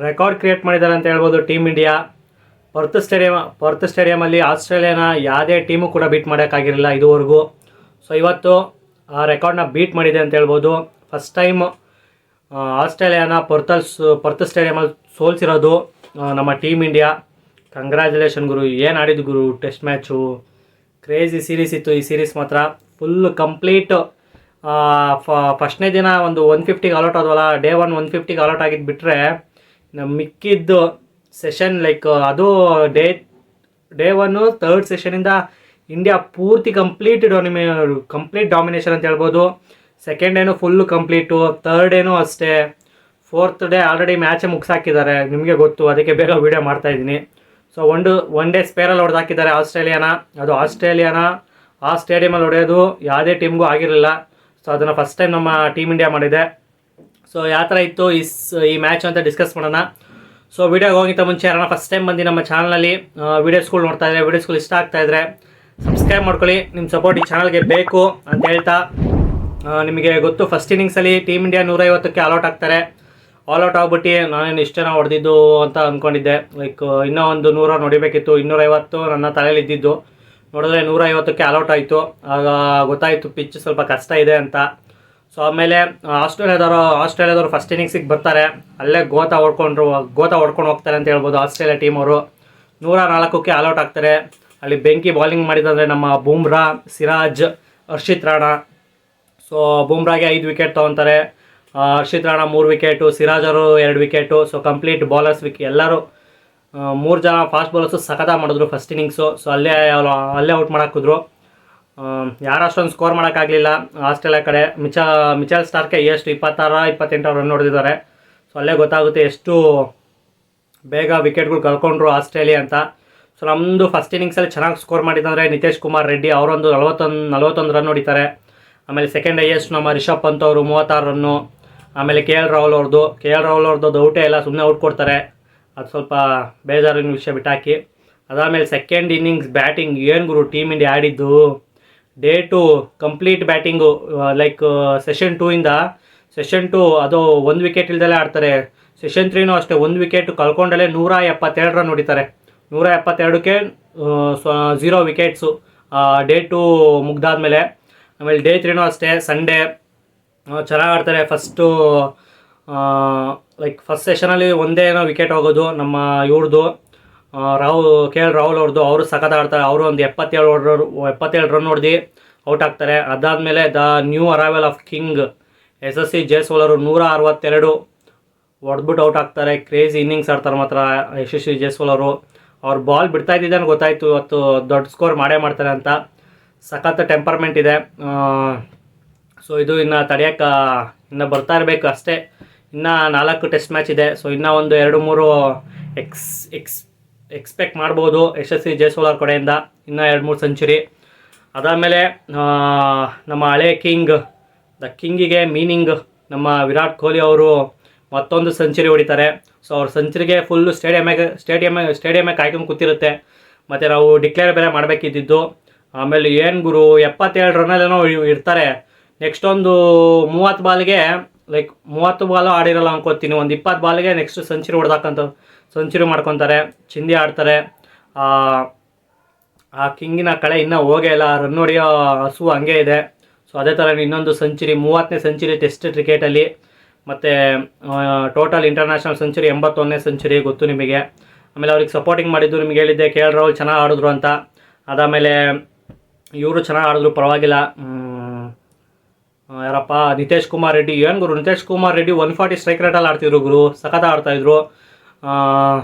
Record create ಮಾಡಿದ್ದಾರೆ ಅಂತ ಹೇಳ್ಬೋದು ಟೀಮ್ ಇಂಡಿಯಾ. ಪರ್ತ್ ಸ್ಟೇಡಿಯಮಲ್ಲಿ ಆಸ್ಟ್ರೇಲಿಯಾನ ಯಾವುದೇ ಟೀಮು ಕೂಡ ಬೀಟ್ ಮಾಡೋಕ್ಕಾಗಿರಲಿಲ್ಲ ಇದುವರೆಗೂ. ಸೊ ಇವತ್ತು ಆ ರೆಕಾರ್ಡ್ನ ಬೀಟ್ ಮಾಡಿದೆ ಅಂತ ಹೇಳ್ಬೋದು. ಫಸ್ಟ್ ಟೈಮ್ ಆಸ್ಟ್ರೇಲಿಯಾನ ಪರ್ತ್ ಸ್ಟೇಡಿಯಮಲ್ಲಿ ಸೋಲ್ಸಿರೋದು ನಮ್ಮ ಟೀಮ್ ಇಂಡಿಯಾ. ಕಂಗ್ರ್ಯಾಚುಲೇಷನ್ ಗುರು, ಏನು ಆಡಿದ್ದು ಗುರು ಟೆಸ್ಟ್ ಮ್ಯಾಚು. ಕ್ರೇಜಿ ಸೀರೀಸ್ ಇತ್ತು ಈ ಸೀರೀಸ್ ಮಾತ್ರ. ಫುಲ್ ಕಂಪ್ಲೀಟ್ ಫಸ್ಟ್ನೇ ದಿನ ಒಂದು 150ಗೆ ಅಲೌಟ್ ಆದ್ವಲ್ಲ, ಡೇ 150ಗೆ ಅಲೌಟ್ ಆಗಿದ್ದು ಬಿಟ್ಟರೆ ಮಿಕ್ಕಿದ್ದು ಸೆಷನ್ ಅದು ಡೇ 1 ಥರ್ಡ್ ಸೆಷನಿಂದ ಇಂಡಿಯಾ ಪೂರ್ತಿ ಕಂಪ್ಲೀಟ್ ಡಾಮಿನೇಷನ್ ಅಂತ ಹೇಳ್ಬೋದು. ಸೆಕೆಂಡ್ ಡೇನು ಫುಲ್ಲು ಕಂಪ್ಲೀಟು, ಥರ್ಡ್ ಡೇನೂ ಅಷ್ಟೇ, ಫೋರ್ತ್ ಡೇ ಆಲ್ರೆಡಿ ಮ್ಯಾಚೇ ಮುಗಿಸಾಕಿದ್ದಾರೆ, ನಿಮಗೆ ಗೊತ್ತು, ಅದಕ್ಕೆ ಬೇಗ ವೀಡಿಯೋ ಮಾಡ್ತಾಯಿದ್ದೀನಿ. ಸೊ ಒನ್ ಡೇ ಸ್ಪೇರಲ್ಲಿ ಹೊಡೆದಾಕಿದ್ದಾರೆ ಆಸ್ಟ್ರೇಲಿಯಾನ. ಅದು ಆಸ್ಟ್ರೇಲಿಯಾನ ಆ ಸ್ಟೇಡಿಯಮಲ್ಲಿ ಹೊಡೆಯೋದು ಯಾವುದೇ ಟೀಮ್ಗೂ ಆಗಿರಲಿಲ್ಲ. ಸೊ ಅದನ್ನು ಫಸ್ಟ್ ಟೈಮ್ ನಮ್ಮ ಟೀಮ್ ಇಂಡಿಯಾ ಮಾಡಿದೆ. ಸೊ ಯಾವ ಥರ ಇತ್ತು ಈ ಮ್ಯಾಚ್ ಅಂತ ಡಿಸ್ಕಸ್ ಮಾಡೋಣ. ಸೊ ವೀಡಿಯೋಗೆ ಹೋಗಿಂತ ಮುಂಚೆ ಯಾರನ್ನ ಫಸ್ಟ್ ಟೈಮ್ ಬಂದು ನಮ್ಮ ಚಾನಲಲ್ಲಿ ವೀಡಿಯೋಸ್ಗಳು ನೋಡ್ತಾ ಇದ್ದಾರೆ, ವೀಡಿಯೋಸ್ಗಳು ಇಷ್ಟ ಆಗ್ತಾಯಿದ್ರೆ ಸಬ್ಸ್ಕ್ರೈಬ್ ಮಾಡ್ಕೊಳ್ಳಿ. ನಿಮ್ಮ ಸಪೋರ್ಟ್ ಈ ಚಾನಲ್ಗೆ ಬೇಕು ಅಂತ ಹೇಳ್ತಾ, ನಿಮಗೆ ಗೊತ್ತು ಫಸ್ಟ್ ಇನ್ನಿಂಗ್ಸಲ್ಲಿ ಟೀಮ್ ಇಂಡಿಯಾ 150ಕ್ಕೆ ಆಲ್ಔಟ್ ಆಗ್ತಾರೆ. ಆಲ್ಔಟ್ ಆಗ್ಬಿಟ್ಟು ನಾನೇನು ಇಷ್ಟೇನೋ ಹೊಡೆದಿದ್ದು ಅಂತ ಅಂದ್ಕೊಂಡಿದ್ದೆ. ಇನ್ನೂ ಒಂದು 100 ರನ್ ಹೊಡಿಬೇಕಿತ್ತು, 250 ನನ್ನ ತಲೆಯಲ್ಲಿ ಇದ್ದಿದ್ದು. ನೋಡಿದ್ರೆ 150ಕ್ಕೆ ಆಲ್ಔಟ್ ಆಯಿತು. ಆಗ ಗೊತ್ತಾಯಿತು ಪಿಚ್ ಸ್ವಲ್ಪ ಕಷ್ಟ ಇದೆ ಅಂತ. ಸೊ ಆಮೇಲೆ ಆಸ್ಟ್ರೇಲಿಯಾದವರು ಫಸ್ಟ್ ಇನ್ನಿಂಗ್ಸಿಗೆ ಬರ್ತಾರೆ, ಅಲ್ಲೇ ಗೋತಾ ಹೊಡ್ಕೊಂಡು ಹೋಗ್ತಾರೆ ಅಂತ ಹೇಳ್ಬೋದು ಆಸ್ಟ್ರೇಲಿಯಾ ಟೀಮ್ ಅವರು. 104ಕ್ಕೆ ಆಲ್ಔಟ್ ಆಗ್ತಾರೆ. ಅಲ್ಲಿ ಬೆಂಕಿ ಬೌಲಿಂಗ್ ಮಾಡಿದಂದರೆ ನಮ್ಮ ಬೂಮ್ರಾ, ಸಿರಾಜ್, ಹರ್ಷಿತ್ ರಾಣಾ. ಸೊ ಬೂಮ್ರಾಗೆ 5 ವಿಕೆಟ್ ತೊಗೊತಾರೆ, ಹರ್ಷಿತ್ ರಾಣಾ 3 ವಿಕೆಟು, ಸಿರಾಜ್ ಅವರು 2 ವಿಕೆಟು. ಸೊ ಕಂಪ್ಲೀಟ್ ಬಾಲರ್ಸ್ ಎಲ್ಲರೂ 3 ಜನ ಫಾಸ್ಟ್ ಬಾಲರ್ಸು ಸಖತ್ತಾಗಿ ಮಾಡಿದ್ರು ಫಸ್ಟ್ ಇನ್ನಿಂಗ್ಸು. ಸೊ ಅಲ್ಲೇ ಔಟ್ ಮಾಡಾಕಿದ್ರು. ಯಾರು ಅಷ್ಟೊಂದು ಸ್ಕೋರ್ ಮಾಡೋಕ್ಕಾಗಲಿಲ್ಲ ಆಸ್ಟ್ರೇಲಿಯಾ ಕಡೆ. ಮಿಚೆಲ್ ಸ್ಟಾರ್ಕೆ ಎಷ್ಟು 26-28 ರನ್ ಹೊಡೆದಿದ್ದಾರೆ. ಸೊ ಅಲ್ಲೇ ಗೊತ್ತಾಗುತ್ತೆ ಎಷ್ಟು ಬೇಗ ವಿಕೆಟ್ಗಳು ಕಳ್ಕೊಂಡ್ರು ಆಸ್ಟ್ರೇಲಿಯಾ ಅಂತ. ಸೊ ನಮ್ಮದು ಫಸ್ಟ್ ಇನ್ನಿಂಗ್ಸಲ್ಲಿ ಚೆನ್ನಾಗಿ ಸ್ಕೋರ್ ಮಾಡಿದಂದರೆ ನಿತೇಶ್ ಕುಮಾರ್ ರೆಡ್ಡಿ ಅವರೊಂದು 41 ರನ್ ಹೊಡಿತಾರೆ. ಆಮೇಲೆ ಸೆಕೆಂಡ್ ಹೈಯೆಸ್ಟ್ ನಮ್ಮ ರಿಷಬ್ ಪಂತ್ ಅವರು 36 ರನ್ನು. ಆಮೇಲೆ ಕೆ ಎಲ್ ರಾಹುಲ್ ಅವ್ರದ್ದು ಔಟೇ ಇಲ್ಲ, ಸುಮ್ಮನೆ ಔಟ್ ಕೊಡ್ತಾರೆ. ಅದು ಸ್ವಲ್ಪ ಬೇಜಾರಿನ ವಿಷಯ ಬಿಟ್ಟಾಕಿ. ಅದಾದಮೇಲೆ ಸೆಕೆಂಡ್ ಇನ್ನಿಂಗ್ಸ್ ಬ್ಯಾಟಿಂಗ್ ಏನು ಗುರು ಟೀಮ್ ಇಂಡಿಯಾ ಆಡಿದ್ದು. ಡೇ 2 ಕಂಪ್ಲೀಟ್ ಬ್ಯಾಟಿಂಗು, ಸೆಷನ್ 2 ಅದು 1 ವಿಕೆಟ್ ಇಲ್ದಲೇ ಆಡ್ತಾರೆ. ಸೆಷನ್ 3ನೂ ಅಷ್ಟೇ 1 ವಿಕೆಟ್ ಕಳ್ಕೊಂಡಲ್ಲೇ 172 ರನ್ ಹೊಡಿತಾರೆ. 172ಕ್ಕೆ 0 ವಿಕೆಟ್ಸು ಡೇ 2 ಮುಗ್ದಾದ್ಮೇಲೆ. ಆಮೇಲೆ ಡೇ 3ನೂ ಅಷ್ಟೇ ಸಂಡೇ ಚೆನ್ನಾಗಿ ಆಡ್ತಾರೆ. ಫಸ್ಟ್ ಸೆಷನಲ್ಲಿ ಒಂದೇ ವಿಕೆಟ್ ಹೋಗೋದು ನಮ್ಮ ಇವ್ರದ್ದು ಕೆ ಎಲ್ ರಾಹುಲ್ ಅವರು ಸಖತ್ ಆಡ್ತಾರೆ. ಅವರು ಒಂದು 77 ರನ್ ಹೊಡೆದು ಔಟ್ ಆಗ್ತಾರೆ. ಅದಾದಮೇಲೆ the new arrival of king SSC Jaiswal ಅವರು 162 ಹೊಡೆದ್ಬಿಟ್ಟು ಔಟ್ ಆಗ್ತಾರೆ. ಕ್ರೇಜಿ ಇನ್ನಿಂಗ್ಸ್ ಆಡ್ತಾರೆ ಮಾತ್ರ SSC ಜೈಸ್ವಾಲ್ ಅವರು. ಅವ್ರು ಬಾಲ್ ಬಿಡ್ತಾ ಇದ್ದಿದ್ದಾನೆ ಗೊತ್ತಾಯಿತು ಇವತ್ತು ದೊಡ್ಡ ಸ್ಕೋರ್ ಮಾಡ್ತಾರೆ ಅಂತ. ಸಖತ್ ಟೆಂಪರ್ಮೆಂಟ್ ಇದೆ. ಸೊ ಇದು ಇನ್ನು ತಡೆಯೋಕ್ಕೆ ಇನ್ನು ಬರ್ತಾ ಇರಬೇಕು ಅಷ್ಟೇ. ಇನ್ನು 4 ಟೆಸ್ಟ್ ಮ್ಯಾಚ್ ಇದೆ. ಸೊ ಇನ್ನೂ ಒಂದು 2-3 ಎಕ್ಸ್ಪೆಕ್ಟ್ ಮಾಡ್ಬೋದು SSC ಜೈಸ್ವಾಲ್ ಅವ್ರ ಕಡೆಯಿಂದ, ಇನ್ನೂ 2-3 ಸೆಂಚುರಿ. ಅದಾದಮೇಲೆ ನಮ್ಮ ಹಳೆ ದ ಕಿಂಗಿಗೆ ಮೀನಿಂಗ್ ನಮ್ಮ ವಿರಾಟ್ ಕೊಹ್ಲಿ ಅವರು ಮತ್ತೊಂದು ಸೆಂಚುರಿ ಹೊಡಿತಾರೆ. ಸೊ ಅವ್ರ ಸೆಂಚುರಿಗೆ ಫುಲ್ಲು ಸ್ಟೇಡಿಯಮ್ಮೇ ಕಾಯ್ಕೊಂಡು ಕೂತಿರುತ್ತೆ. ಮತ್ತು ನಾವು ಡಿಕ್ಲೇರ್ ಬೇರೆ ಮಾಡಬೇಕಿದ್ದು. ಆಮೇಲೆ ಏನು ಗುರು 77 ರನ್ನಲ್ಲೇನೋ ಇರ್ತಾರೆ. ನೆಕ್ಸ್ಟ್ ಒಂದು 30 ಬಾಲ್ಗೆ 30 ಬಾಲು ಆಡಿರಲ್ಲ ಅನ್ಕೋತೀನಿ, ಒಂದು 20 ಬಾಲ್ಗೆ ನೆಕ್ಸ್ಟ್ ಸೆಂಚುರಿ ಮಾಡ್ಕೊತಾರೆ. ಚಿಂದಿ ಆಡ್ತಾರೆ. ಆ ಕಿಂಗಿನ ಕಳೆ ಇನ್ನೂ ಹೋಗೇ ಇಲ್ಲ, ರನ್ ಹೊಡೆಯೋ ಹಸು ಹಂಗೆ ಇದೆ. ಸೊ ಅದೇ ಥರ ಇನ್ನೊಂದು ಸೆಂಚುರಿ, 30ನೇ ಸೆಂಚುರಿ ಟೆಸ್ಟ್ ಕ್ರಿಕೆಟಲ್ಲಿ. ಮತ್ತು ಟೋಟಲ್ ಇಂಟರ್ನ್ಯಾಷನಲ್ ಸೆಂಚುರಿ 81ನೇ ಸೆಂಚುರಿ ಗೊತ್ತು ನಿಮಗೆ. ಆಮೇಲೆ ಅವ್ರಿಗೆ ಸಪೋರ್ಟಿಂಗ್ ಮಾಡಿದ್ದು ನಿಮಗೆ ಹೇಳಿದ್ದೆ, ಕೆ ಎಲ್ ರಾಹುಲ್ ಚೆನ್ನಾಗಿ ಆಡಿದ್ರು ಅಂತ. ಅದಾದಮೇಲೆ ಇವರು ಚೆನ್ನಾಗಿ ಆಡಿದ್ರು, ಪರವಾಗಿಲ್ಲ. ಯಾರಪ್ಪ ನಿತೇಶ್ ಕುಮಾರ್ ರೆಡ್ಡಿ. ಏನು ಗುರು ನಿತೇಶ್ ಕುಮಾರ್ ರೆಡ್ಡಿ 140 ಸ್ಟ್ರೈಕ್ ರೇಟಲ್ಲಿ ಆಡ್ತಿದ್ರು ಗುರು, ಸಖತ್ ಆಡ್ತಾಯಿದ್ರು.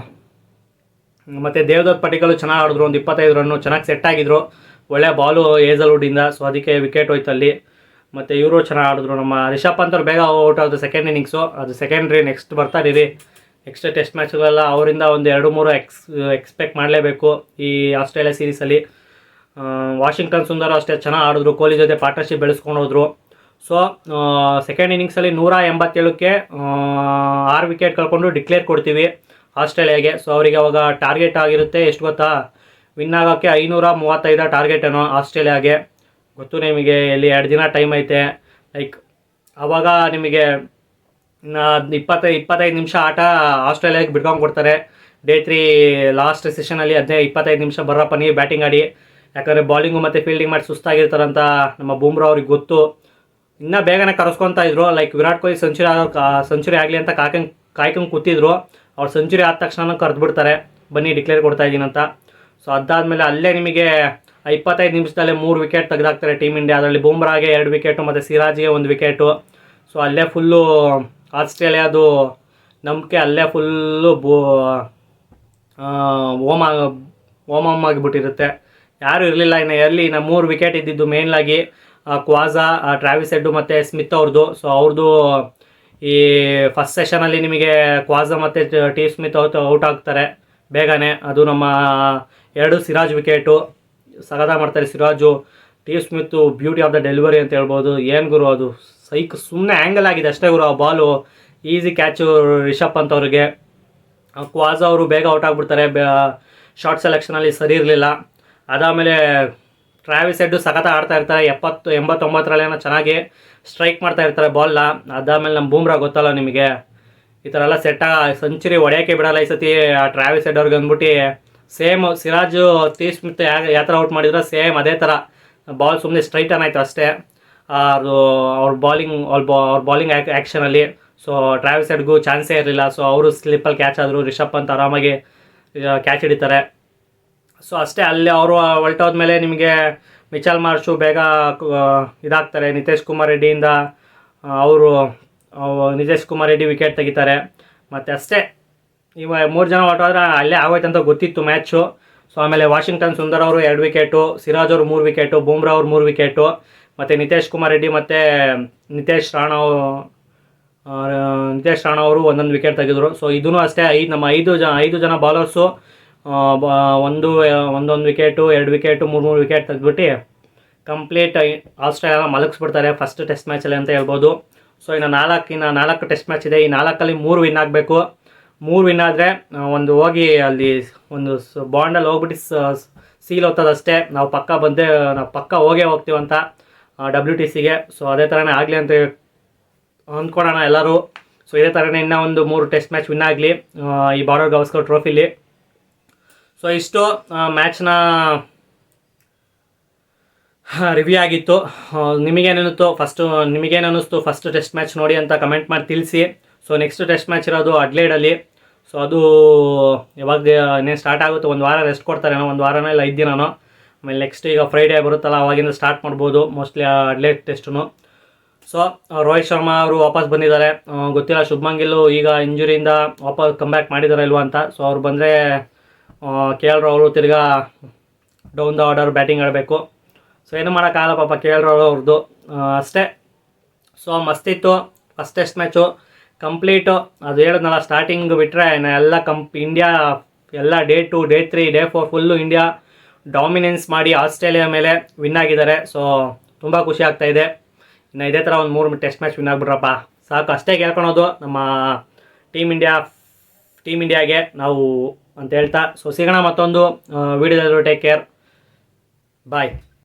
ಮತ್ತು ದೇವದತ್ ಪಡಿಕ್ಕಲ್ ಚೆನ್ನಾಗಿ ಆಡಿದ್ರು, ಒಂದು 25 ರನ್ನು, ಚೆನ್ನಾಗಿ ಸೆಟ್ ಆಗಿದ್ರು. ಒಳ್ಳೆ ಬಾಲು ಏಜಲ್ವುಡ್ಡಿಂದ. ಸೊ ಅದಕ್ಕೆ ವಿಕೆಟ್ ಹೋಯ್ತು ಅಲ್ಲಿ. ಮತ್ತು ಇವರು ಚೆನ್ನಾಗಿ ಆಡಿದ್ರು. ನಮ್ಮ ರಿಷಬ್ ಪಂತ್ ಅವ್ರು ಬೇಗ ಔಟ್ ಆದ್ರು ಸೆಕೆಂಡ್ ಇನ್ನಿಂಗ್ಸು, ಅದು ಸೆಕೆಂಡ್ರಿ. ನೆಕ್ಸ್ಟ್ ಬರ್ತಾರಿರಿ ನೆಕ್ಸ್ಟ್ ಟೆಸ್ಟ್ ಮ್ಯಾಚ್ಗಳೆಲ್ಲ ಅವರಿಂದ ಒಂದು 2-3 ಎಕ್ಸ್ಪೆಕ್ಟ್ ಮಾಡಲೇಬೇಕು ಈ ಆಸ್ಟ್ರೇಲಿಯಾ ಸೀರೀಸಲ್ಲಿ. ವಾಷಿಂಗ್ಟನ್ ಸುಂದರ್ ಅಷ್ಟೇ ಚೆನ್ನಾಗಿ ಆಡಿದ್ರು, ಕೊಹ್ಲಿ ಜೊತೆ ಪಾರ್ಟ್ನರ್ಶಿಪ್ ಬೆಳೆಸ್ಕೊಂಡು ಹೋದ್ರು. ಸೊ ಸೆಕೆಂಡ್ ಇನ್ನಿಂಗ್ಸಲ್ಲಿ 187ಕ್ಕೆ 6 ವಿಕೆಟ್ ಕಳ್ಕೊಂಡು ಡಿಕ್ಲೇರ್ ಕೊಡ್ತೀವಿ ಆಸ್ಟ್ರೇಲಿಯಾಗೆ. ಸೊ ಅವರಿಗೆ ಅವಾಗ ಟಾರ್ಗೆಟ್ ಆಗಿರುತ್ತೆ ಎಷ್ಟು ಗೊತ್ತಾ, ವಿನ್ ಆಗೋಕ್ಕೆ 535 ಟಾರ್ಗೆಟ್ ಏನೋ ಆಸ್ಟ್ರೇಲಿಯಾಗೆ. ಗೊತ್ತು ನಿಮಗೆ, ಇಲ್ಲಿ 2 ದಿನ ಟೈಮ್ ಐತೆ. ಆವಾಗ ನಿಮಗೆ ಇನ್ನು 25 ನಿಮಿಷ ಆಟ ಆಸ್ಟ್ರೇಲಿಯಾಗೆ ಬಿಟ್ಕೊಂಡು ಕೊಡ್ತಾರೆ. ಡೇ 3 ಲಾಸ್ಟ್ ಸೆಷನಲ್ಲಿ 25 ನಿಮಿಷ ಬರ್ರಪ್ಪ ನೀವು ಬ್ಯಾಟಿಂಗ್ ಆಡಿ, ಯಾಕಂದರೆ ಬಾಲಿಂಗು ಮತ್ತು ಫೀಲ್ಡಿಂಗ್ ಮಾಡಿ ಸುಸ್ತಾಗಿರ್ತಾರಂತ ನಮ್ಮ ಬೂಮ್ರಾ ಅವ್ರಿಗೆ ಗೊತ್ತು. ಇನ್ನೂ ಬೇಗನೆ ಕರೆಸ್ಕೊತಾ ಇದ್ರು. ಲೈಕ್ ವಿರಾಟ್ ಕೊಹ್ಲಿ ಸೆಂಚುರಿ ಆಗಲಿ ಅಂತ ಕಾಯ್ಕೊಂಡು ಕೂತಿದ್ರು. ಅವ್ರು ಸೆಂಚುರಿ ಆದ ತಕ್ಷಣ ಕರೆದ್ಬಿಡ್ತಾರೆ, ಬನ್ನಿ ಡಿಕ್ಲೇರ್ ಕೊಡ್ತಾ ಇದ್ದೀನಿ ಅಂತ. ಸೊ ಅದಾದಮೇಲೆ ಅಲ್ಲೇ ನಿಮಗೆ 25 ನಿಮಿಷದಲ್ಲೇ 3 ವಿಕೆಟ್ ತೆಗೆದಾಕ್ತಾರೆ ಟೀಮ್ ಇಂಡಿಯಾ. ಅದರಲ್ಲಿ ಬೂಮ್ರಾಗೆ 2 ವಿಕೆಟು ಮತ್ತು ಸಿರಾಜ್ಗೆ 1 ವಿಕೆಟು. ಸೊ ಅಲ್ಲೇ ಫುಲ್ಲು ಆಸ್ಟ್ರೇಲಿಯಾದು ನಂಬಿಕೆ ಅಲ್ಲೇ ಫುಲ್ಲು ಓಮ್ ಆಗಿಬಿಟ್ಟಿರುತ್ತೆ. ಯಾರೂ ಇರಲಿಲ್ಲ. ಇನ್ನು 3 ವಿಕೆಟ್ ಇದ್ದಿದ್ದು ಮೇನ್ಲಾಗಿ ಕ್ವಾಜಾ, ಟ್ರಾವಿಸ್ ಹೆಡ್ ಮತ್ತು ಸ್ಮಿತ್ ಅವ್ರದ್ದು. ಸೊ ಅವ್ರದ್ದು ಈ ಫಸ್ಟ್ ಸೆಷನಲ್ಲಿ ನಿಮಗೆ ಕ್ವಾಜಾ ಮತ್ತು ಟಿ ಸ್ಮಿತ್ ಔಟ್ ಆಗ್ತಾರೆ ಬೇಗನೆ. ಅದು ನಮ್ಮ 2 ಸಿರಾಜ್ ವಿಕೆಟು ಸಗದ ಮಾಡ್ತಾರೆ ಸಿರಾಜು. ಟಿ Smith beauty of the delivery ಅಂತ ಹೇಳ್ಬೋದು. ಏನು ಗುರು ಅದು ಸುಮ್ಮನೆ ಆ್ಯಂಗಲ್ ಆಗಿದೆ ಅಷ್ಟೇ ಗುರು. ಆ ಬಾಲು ಈಸಿ ಕ್ಯಾಚು ರಿಷಬ್ ಪಂತ್ ಅವ್ರಿಗೆ. ಕ್ವಾಜಾ ಅವರು ಬೇಗ ಔಟ್ ಆಗಿಬಿಡ್ತಾರೆ, ಶಾರ್ಟ್ ಸೆಲೆಕ್ಷನಲ್ಲಿ ಸರಿ ಇರಲಿಲ್ಲ. ಅದಾದಮೇಲೆ ಟ್ರಾವಿಸ್ ಹೆಡ್ ಸಖತ್ ಆಡ್ತಾ ಇರ್ತಾರೆ, 89 ಚೆನ್ನಾಗಿ ಸ್ಟ್ರೈಕ್ ಮಾಡ್ತಾ ಇರ್ತಾರೆ ಬಾಲ್ನ. ಅದಾದಮೇಲೆ ನಮ್ಮ ಬೂಮ್ರಾ ಗೊತ್ತಲ್ಲ ನಿಮಗೆ, ಈ ಥರ ಎಲ್ಲ ಸೆಂಚುರಿ ಹೊಡೆಯೋಕ್ಕೆ ಬಿಡಲ್ಲ ಈ ಸತಿ ಆ ಟ್ರಾವಿಸ್ ಹೆಡ್ ಅವ್ರಿಗೆ ಅಂದ್ಬಿಟ್ಟು. ಸೇಮ್ ಸಿರಾಜು ಟಿ ಸ್ಮಿತ್ ಯಾವ ಥರ ಔಟ್ ಮಾಡಿದ್ರು ಸೇಮ್ ಅದೇ ಥರ ಬಾಲ್ ಸುಮ್ಮನೆ ಸ್ಟ್ರೈಟ್ ಆಯ್ತು ಅಷ್ಟೇ. ಅದು ಅವ್ರ ಬಾಲಿಂಗ್ ಆ್ಯಕ್ಷನಲ್ಲಿ. ಸೊ ಟ್ರಾವಿಸ್ ಹೆಡ್ಗೂ ಚಾನ್ಸೇ ಇರಲಿಲ್ಲ. ಸೊ ಅವರು ಸ್ಲಿಪ್ಪಲ್ಲಿ ಕ್ಯಾಚ್ ಆದರು, ರಿಷಬ್ ಪಂತ್ ಆರಾಮಾಗಿ ಕ್ಯಾಚ್ ಹಿಡಿತಾರೆ. ಸೊ ಅಷ್ಟೇ. ಅಲ್ಲಿ ಅವರು ಹೊರಟೋದ್ಮೇಲೆ ನಿಮಗೆ ಮಿಚೆಲ್ ಮಾರ್ಷು ಬೇಗ ಇದಾಗ್ತಾರೆ. ನಿತೀಶ್ ಕುಮಾರ್ ರೆಡ್ಡಿಯಿಂದ ನಿತೀಶ್ ಕುಮಾರ್ ರೆಡ್ಡಿ ವಿಕೆಟ್ ತೆಗಿತಾರೆ. ಮತ್ತು ಅಷ್ಟೇ, ಇವ 3 ಜನ ಹೊರಟೋದ್ರೆ ಅಲ್ಲೇ ಆಗೋಯ್ತು ಅಂತ ಗೊತ್ತಿತ್ತು ಮ್ಯಾಚು. ಸೊ ಆಮೇಲೆ ವಾಷಿಂಗ್ಟನ್ ಸುಂದರ್ ಅವರು 2 ವಿಕೆಟು, ಸಿರಾಜ್ ಅವರು 3 ವಿಕೆಟು, ಬೂಮ್ರಾ ಅವರು 3 ವಿಕೆಟು, ಮತ್ತು ನಿತೀಶ್ ಕುಮಾರ್ ರೆಡ್ಡಿ ಮತ್ತು ನಿತೇಶ್ ರಾಣಾ ಅವರು ಒಂದೊಂದು ವಿಕೆಟ್ ತೆಗೆದರು. ಸೊ ಇದೂ ಅಷ್ಟೇ. ನಮ್ಮ 5 ಜನ ಬಾಲರ್ಸು ಒಂದೊಂದು ವಿಕೆಟು, 2 ವಿಕೆಟು, 3 ವಿಕೆಟ್ ತೆಗೆದ್ಬಿಟ್ಟು ಕಂಪ್ಲೀಟ್ ಆಸ್ಟ್ರೇಲಿಯಾನ ಮಲಗಿಸ್ಬಿಡ್ತಾರೆ ಫಸ್ಟ್ ಟೆಸ್ಟ್ ಮ್ಯಾಚಲ್ಲಿ ಅಂತ ಹೇಳ್ಬೋದು. ಸೊ ಇನ್ನು 4 ಟೆಸ್ಟ್ ಮ್ಯಾಚ್ ಇದೆ. ಈ 4ಅಲ್ಲಿ 3 ವಿನ್ ಆಗಬೇಕು. 3 ವಿನ್ ಆದರೆ ಒಂದು ಹೋಗಿ ಅಲ್ಲಿ ಒಂದು ಬಾಂಡಲ್ಲಿ ಹೋಗ್ಬಿಟ್ಟು ಸೀಲ್ ಹೋಗ್ತದಷ್ಟೇ. ನಾವು ಪಕ್ಕ ಹೋಗೇ ಹೋಗ್ತೀವಂತ WTCಗೆ. ಸೊ ಅದೇ ಥರನೇ ಆಗಲಿ ಅಂತ ಅಂದ್ಕೊಳೋಣ ಎಲ್ಲರೂ. ಸೊ ಇದೇ ಥರನೇ ಇನ್ನೂ ಒಂದು 3 ಟೆಸ್ಟ್ ಮ್ಯಾಚ್ ವಿನ್ ಆಗಲಿ ಈ ಬಾರ್ಡರ್ ಗವಾಸ್ಕರ್ ಟ್ರೋಫಿಲಿ. ಸೊ ಇಷ್ಟು ಮ್ಯಾಚ್ನ ರಿವ್ಯೂ ಆಗಿತ್ತು. ನಿಮಗೇನಿಸ್ತು ಫಸ್ಟ್ ಟೆಸ್ಟ್ ಮ್ಯಾಚ್ ನೋಡಿ ಅಂತ ಕಮೆಂಟ್ ಮಾಡಿ ತಿಳಿಸಿ. ಸೊ ನೆಕ್ಸ್ಟ್ ಟೆಸ್ಟ್ ಮ್ಯಾಚ್ ಇರೋದು ಅಡ್ಲೇಡಲ್ಲಿ. ಸೊ ಅದು ಯಾವಾಗ ಇನ್ನೇನು ಸ್ಟಾರ್ಟ್ ಆಗುತ್ತೆ, 1 ವಾರ ರೆಸ್ಟ್ ಕೊಡ್ತಾರೇನೋ, 1 ವಾರನೋ ಇಲ್ಲ 5 ದಿನನೋ. ಆಮೇಲೆ ನೆಕ್ಸ್ಟ್ ಈಗ ಫ್ರೈಡೇ ಬರುತ್ತಲ್ಲ, ಅವಾಗಿಂದ ಸ್ಟಾರ್ಟ್ ಮಾಡ್ಬೋದು mostly Adelaide test. So Rohit Sharma ಅವರು ವಾಪಸ್ ಬಂದಿದ್ದಾರೆ. ಗೊತ್ತಿಲ್ಲ ಶುಭ್ಮನ್ ಗಿಲ್ ಈಗ ಇಂಜುರಿಯಿಂದ ವಾಪಸ್ ಕಮ್ಬ್ಯಾಕ್ ಮಾಡಿದ್ದಾರೆ ಇಲ್ವಾ ಅಂತ. ಸೊ ಅವ್ರು ಬಂದರೆ KL ರಾಹುಲ್ ತಿರ್ಗಾ ಡೌನ್ ದ ಆರ್ಡರ್ ಬ್ಯಾಟಿಂಗ್ ಆಡಬೇಕು. ಸೊ ಏನು ಮಾಡೋಕ್ಕಾಗಲ್ಲ ಪಾಪ KL ರಾಹುಲ್ ಅವ್ರದ್ದು ಅಷ್ಟೇ. ಸೊ ಮಸ್ತಿತ್ತು ಫಸ್ಟ್ ಟೆಸ್ಟ್ ಮ್ಯಾಚು ಕಂಪ್ಲೀಟು. ಅದು ಹೇಳಿದ್ನಲ್ಲ ಸ್ಟಾರ್ಟಿಂಗ್ ಬಿಟ್ಟರೆ ಎಲ್ಲ ಇಂಡಿಯಾ ಎಲ್ಲ day 2, day 3, day 4 full India dominance ಮಾಡಿ ಆಸ್ಟ್ರೇಲಿಯಾ ಮೇಲೆ ವಿನ್ ಆಗಿದ್ದಾರೆ. ಸೊ ತುಂಬ ಖುಷಿ ಆಗ್ತಾಯಿದೆ. ಇನ್ನು ಇದೇ ಥರ ಒಂದು 3 ಟೆಸ್ಟ್ ಮ್ಯಾಚ್ ವಿನ್ ಆಗಿಬಿಟ್ರಪ್ಪ ಸಾಕು. ಅಷ್ಟೇ ಕೇಳ್ಕೊಳೋದು ನಮ್ಮ ಟೀಮ್ ಇಂಡಿಯಾಗೆ ನಾವು ಅಂತ ಹೇಳ್ತಾ. ಸೊ ಸಿಗೋಣ ಮತ್ತೊಂದು ವೀಡಿಯೋದಲ್ಲಿ. ಟೇಕ್ ಕೇರ್, ಬಾಯ್.